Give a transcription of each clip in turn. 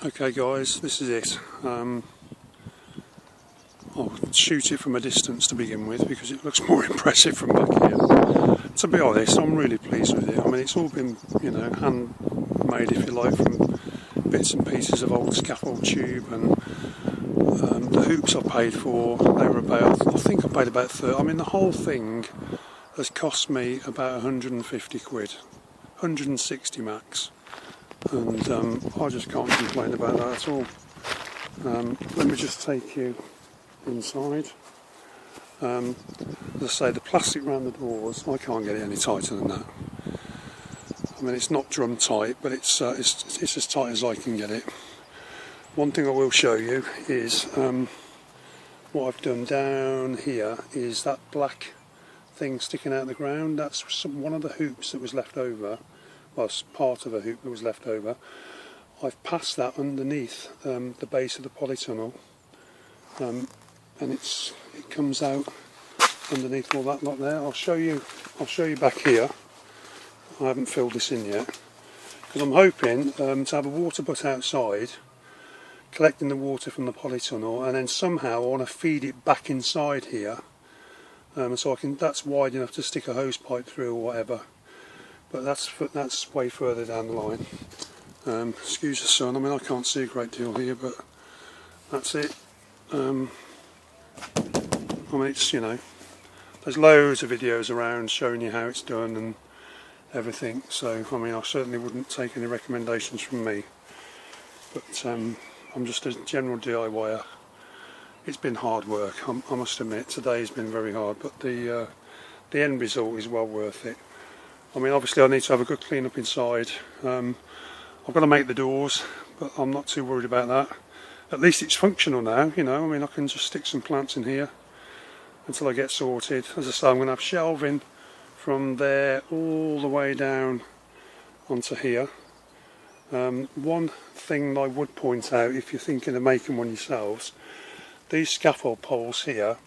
Okay guys, this is it. I'll shoot it from a distance to begin with because it looks more impressive from back here. To be honest, I'm really pleased with it. I mean, it's all been, handmade, if you like, from bits and pieces of old scaffold tube, and the hoops I paid for, they were about, I think I paid about 30. I mean, the whole thing has cost me about 150 quid, 160 max. And I just can't complain about that at all. Let me just take you inside. As I say, the plastic around the doors, I can't get it any tighter than that. I mean, it's not drum tight, but it's as tight as I can get it. One thing I will show you is what I've done down here is that black thing sticking out of the ground. That's one of the hoops that was left over. Well, part of a hoop that was left over. I've passed that underneath the base of the polytunnel, and it comes out underneath all that lot there. I'll show you back here. I haven't filled this in yet because I'm hoping to have a water butt outside, collecting the water from the polytunnel, and then somehow I want to feed it back inside here, so that's wide enough to stick a hose pipe through or whatever. But that's way further down the line. Excuse the sun, I mean I can't see a great deal here, but that's it. I mean, it's, there's loads of videos around showing you how it's done and everything, so I mean I certainly wouldn't take any recommendations from me. But I'm just a general DIYer. It's been hard work, I must admit. Today's been very hard, but the end result is well worth it. I mean, obviously I need to have a good clean up inside. I've got to make the doors, but I'm not too worried about that. At least it's functional now, I mean I can just stick some plants in here until I get sorted. As I say, I'm going to have shelving from there all the way down onto here. One thing I would point out, if you're thinking of making one yourselves, these scaffold poles here,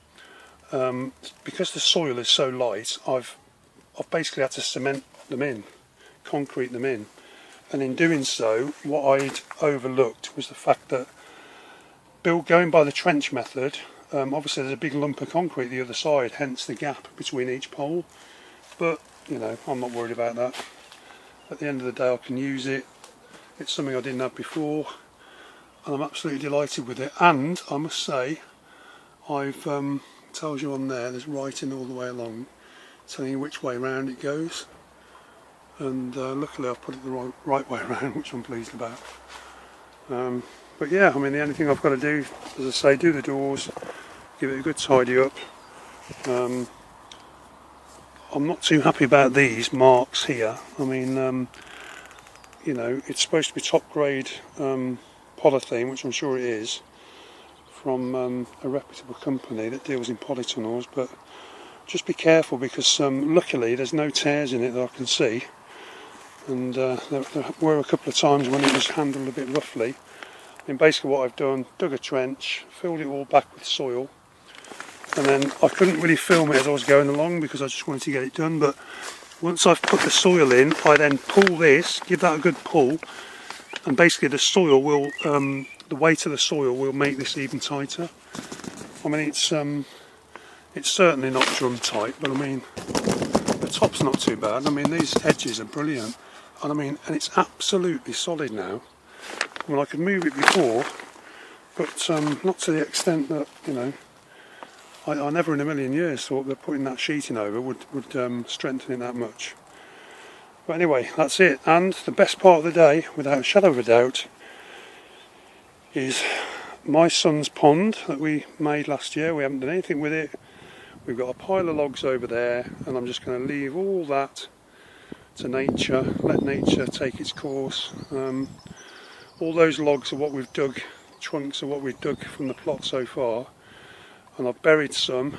because the soil is so light, I've basically had to cement them in, concrete them in, and in doing so what I'd overlooked was the fact that going by the trench method, obviously there's a big lump of concrete the other side, hence the gap between each pole, but I'm not worried about that. At the end of the day I can use it. It's something I didn't have before and I'm absolutely delighted with it. And I must say, I've tells you on there's writing all the way along telling you which way round it goes, and luckily I've put it the right way around, which I'm pleased about. But yeah, I mean the only thing I've got to do, as I say, do the doors, give it a good tidy up. I'm not too happy about these marks here. I mean, it's supposed to be top grade polythene, which I'm sure it is, from a reputable company that deals in polytunnels, but just be careful because luckily there's no tears in it that I can see, and there were a couple of times when it was handled a bit roughly. I mean, basically what I've done, dug a trench, filled it all back with soil, and then I couldn't really film it as I was going along because I just wanted to get it done, but once I've put the soil in, I then pull this, give that a good pull, and basically the soil will, the weight of the soil will make this even tighter. I mean it's certainly not drum tight, but I mean the top's not too bad. I mean these edges are brilliant, and it's absolutely solid now. I mean I could move it before, but not to the extent that I never in a million years thought that putting that sheeting over would strengthen it that much. But anyway, that's it. And the best part of the day, without a shadow of a doubt, is my son's pond that we made last year. We haven't done anything with it. We've got a pile of logs over there, and I'm just going to leave all that to nature, let nature take its course. All those logs are what we've dug, trunks are what we've dug from the plot so far, and I've buried some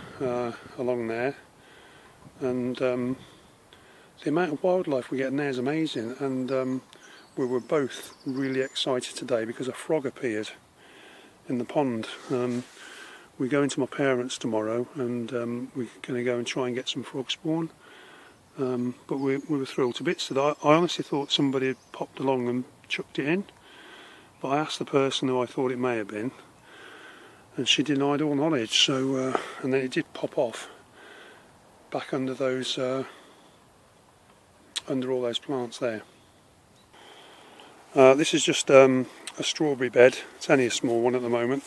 along there, and the amount of wildlife we get in there is amazing, and we were both really excited today because a frog appeared in the pond. We're going to my parents tomorrow, and we're going to go and try and get some frog spawn. But we were thrilled to bits. I honestly thought somebody had popped along and chucked it in, but I asked the person who I thought it may have been, and she denied all knowledge. So and then it did pop off back under those under all those plants there. This is just a strawberry bed. It's only a small one at the moment.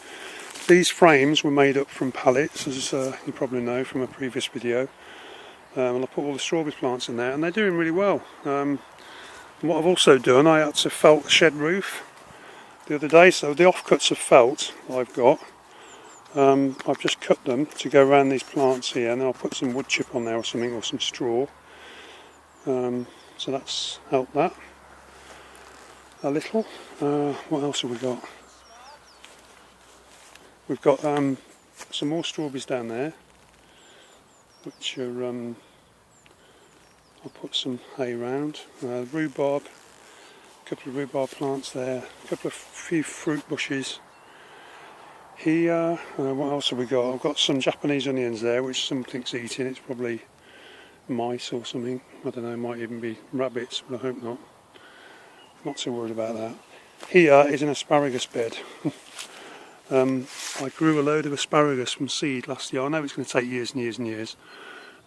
These frames were made up from pallets, as you probably know from a previous video. And I put all the strawberry plants in there, and they're doing really well. What I've also done, I had to felt the shed roof the other day, so the offcuts of felt I've got, I've just cut them to go around these plants here, and then I'll put some wood chip on there or something, or some straw. So that's helped that a little. What else have we got? We've got some more strawberries down there, which are I'll put some hay round. Rhubarb, a couple of rhubarb plants there, a few fruit bushes here. What else have we got? I've got some Japanese onions there, which something's eating. It's probably mice or something. I don't know, might even be rabbits, but I hope not. Not too worried about that. Here is an asparagus bed. I grew a load of asparagus from seed last year. I know it's going to take years and years and years,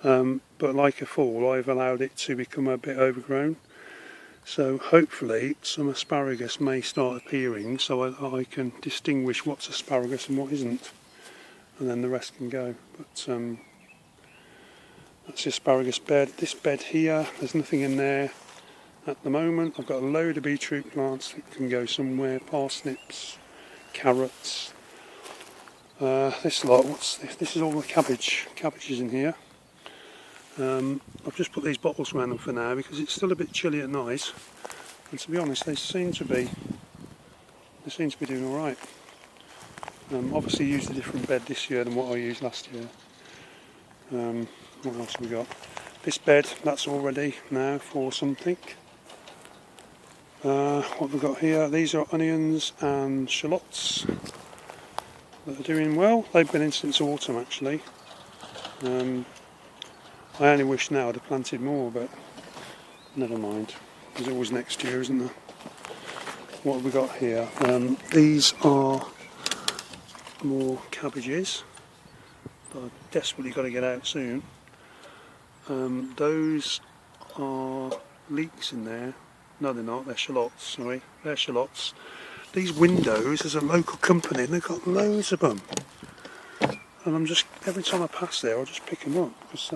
but like a fool, I've allowed it to become a bit overgrown. So hopefully some asparagus may start appearing, so I can distinguish what's asparagus and what isn't, and then the rest can go. But that's the asparagus bed. This bed here, there's nothing in there at the moment. I've got a load of beetroot plants that can go somewhere, parsnips, carrots. This lot, what's this? This is all the cabbages in here. I've just put these bottles around them for now because it's still a bit chilly at night, and to be honest, they seem to be doing all right. Obviously used a different bed this year than what I used last year. What else have we got? This bed, that's all ready now for something. What have we got here? These are onions and shallots that are doing well. They've been in since autumn actually. I only wish now I'd have planted more, but never mind. There's always next year, isn't there? What have we got here? These are more cabbages that I've desperately got to get out soon. Those are leeks in there. No, they're not. They're shallots. Sorry, they're shallots. These windows, there's a local company, and they've got loads of them. And I'm just, every time I pass there, I'll just pick them up because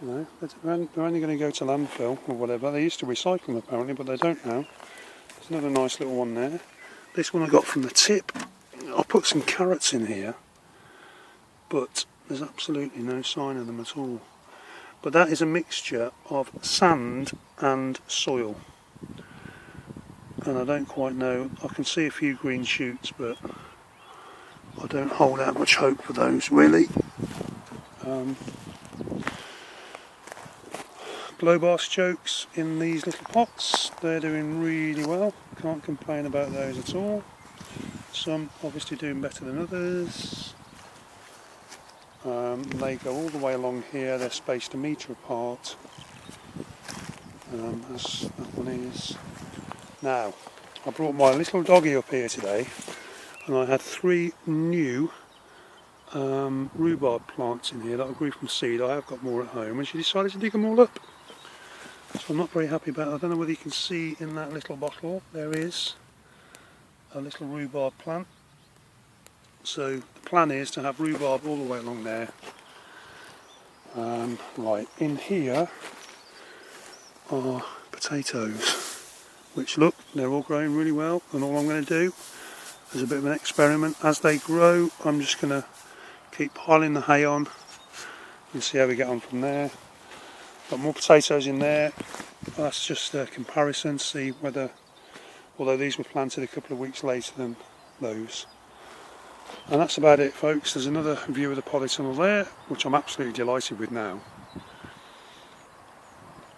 you know, they're only going to go to landfill or whatever. They used to recycle them apparently, but they don't now. There's another nice little one there. This one I got from the tip. I'll put some carrots in here, but there's absolutely no sign of them at all. But that is a mixture of sand and soil, and I don't quite know. I can see a few green shoots, but I don't hold out much hope for those really. Globe artichokes in these little pots, they're doing really well. Can't complain about those at all. Some obviously doing better than others. They go all the way along here, they're spaced a metre apart, as that one is. Now, I brought my little doggy up here today, and I had 3 new rhubarb plants in here that I grew from seed. I have got more at home, and she decided to dig them all up. So I'm not very happy about it. I don't know whether you can see in that little bottle, there is a little rhubarb plant. So the plan is to have rhubarb all the way along there. Right, in here are potatoes, which look, they're all growing really well, and all I'm going to do is a bit of an experiment. As they grow, I'm just going to keep piling the hay on and see how we get on from there. Got more potatoes in there. That's just a comparison to see whether, although these were planted a couple of weeks later than those. And that's about it, folks. There's another view of the Polytunnel there, which I'm absolutely delighted with now.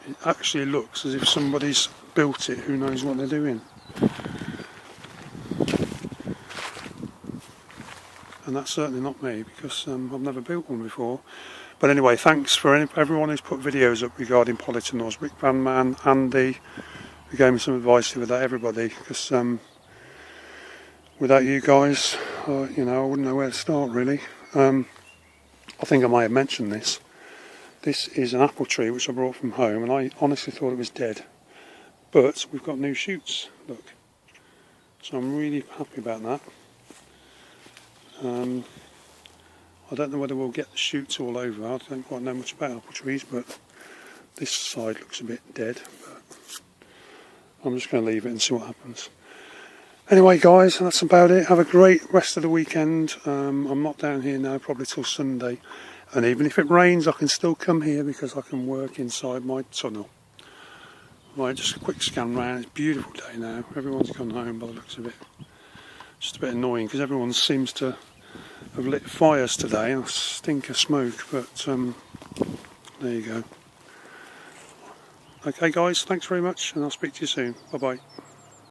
It actually looks as if somebody's built it, who knows what they're doing. And that's certainly not me, because I've never built one before. But anyway, thanks for everyone who's put videos up regarding Polytunnels, Rick Van Man, Andy, who gave me some advice the other day, everybody, because without you guys, you know, I wouldn't know where to start really. I think I might have mentioned this. This is an apple tree which I brought from home, and I honestly thought it was dead. But we've got new shoots, look. So I'm really happy about that. I don't know whether we'll get the shoots all over. I don't quite know much about apple trees, but this side looks a bit dead. But I'm just going to leave it and see what happens. Anyway guys, that's about it. Have a great rest of the weekend. I'm not down here now, probably till Sunday. And even if it rains, I can still come here because I can work inside my tunnel. Right, just a quick scan round. It's a beautiful day now. Everyone's gone home by the looks of it. Just a bit annoying because everyone seems to have lit fires today and stink of smoke, but there you go. Okay guys, thanks very much, and I'll speak to you soon. Bye bye.